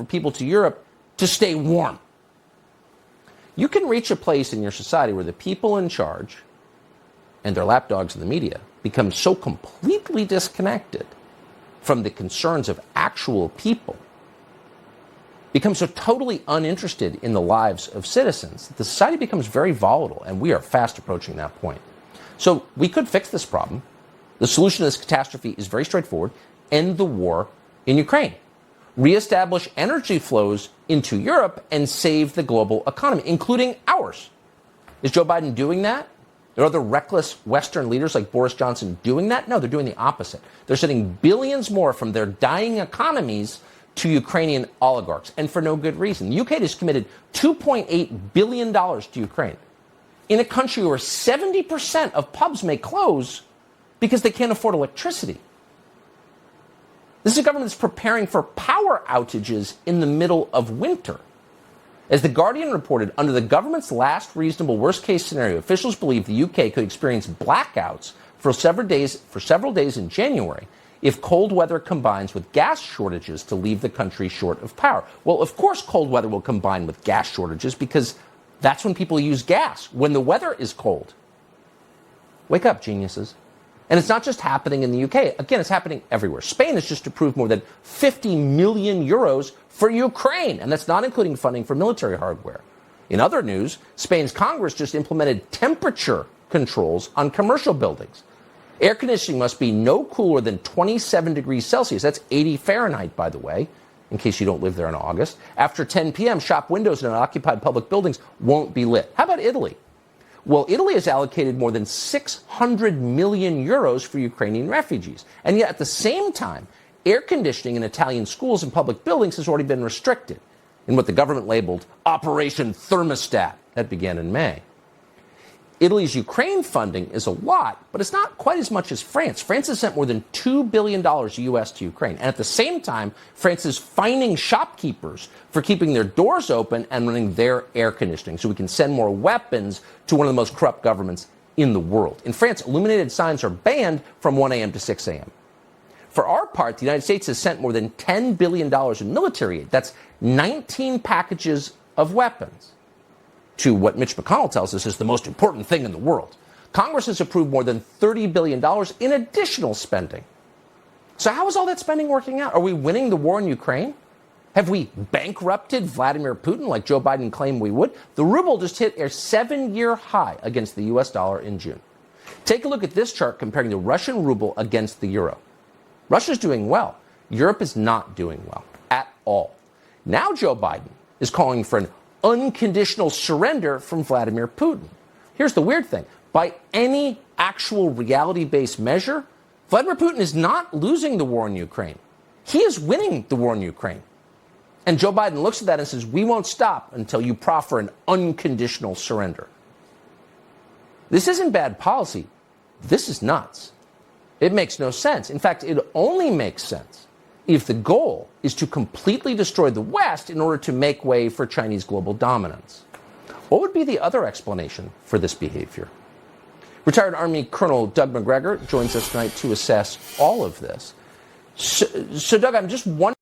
for people to Europe to stay warm. You can reach a place in your society where the people in charge and their lapdogs in the media become so completely disconnected from the concerns of actual people, become so totally uninterested in the lives of citizens, that the society becomes very volatile, and we are fast approaching that point. So we could fix this problem. The solution to this catastrophe is very straightforward. End the war in Ukraine. Reestablish energy flows into Europe and save the global economy, including ours. Is Joe Biden doing that? Are other reckless Western leaders like Boris Johnson doing that? No, they're doing the opposite. They're sending billions more from their dying economies to Ukrainian oligarchs, and for no good reason. The UK has committed $2.8 billion to Ukraine in a country where 70% of pubs may close because they can't afford electricity. This is a government that's preparing for power outages in the middle of winter. As The Guardian reported, under the government's last reasonable worst-case scenario, officials believe the UK could experience blackouts for several days in January if cold weather combines with gas shortages to leave the country short of power. Well, of course cold weather will combine with gas shortages, because that's when people use gas, when the weather is cold. Wake up, geniuses. And it's not just happening in the UK. Again, it's happening everywhere. Spain has just approved more than 50 million euros for Ukraine, and that's not including funding for military hardware. In other news, Spain's Congress just implemented temperature controls on commercial buildings. Air conditioning must be no cooler than 27 degrees Celsius. That's 80 Fahrenheit, by the way, in case you don't live there in August. After 10 p.m., shop windows in unoccupied public buildings won't be lit. How about Italy? Well, Italy has allocated more than 600 million euros for Ukrainian refugees. And yet, at the same time, air conditioning in Italian schools and public buildings has already been restricted in what the government labeled Operation Thermostat. That began in May. Italy's Ukraine funding is a lot, but it's not quite as much as France. France has sent more than $2 billion U.S. to Ukraine. And at the same time, France is fining shopkeepers for keeping their doors open and running their air conditioning so we can send more weapons to one of the most corrupt governments in the world. In France, illuminated signs are banned from 1 a.m. to 6 a.m. For our part, the United States has sent more than $10 billion in military aid. That's 19 packages of weapons, to what Mitch McConnell tells us is the most important thing in the world. Congress has approved more than $30 billion in additional spending. So how is all that spending working out? Are we winning the war in Ukraine? Have we bankrupted Vladimir Putin like Joe Biden claimed we would? The ruble just hit a 7-year high against the U.S. dollar in June. Take a look at this chart comparing the Russian ruble against the euro. Russia's doing well. Europe is not doing well at all. Now Joe Biden is calling for an unconditional surrender from Vladimir Putin. Here's the weird thing. By any actual reality-based measure, Vladimir Putin is not losing the war in Ukraine. He is winning the war in Ukraine. And Joe Biden looks at that and says, we won't stop until you proffer an unconditional surrender. This isn't bad policy. This is nuts. It makes no sense. In fact, it only makes sense if the goal is to completely destroy the West in order to make way for Chinese global dominance. What would be the other explanation for this behavior? Retired Army Colonel Doug McGregor joins us tonight to assess all of this. So Doug, I'm just wondering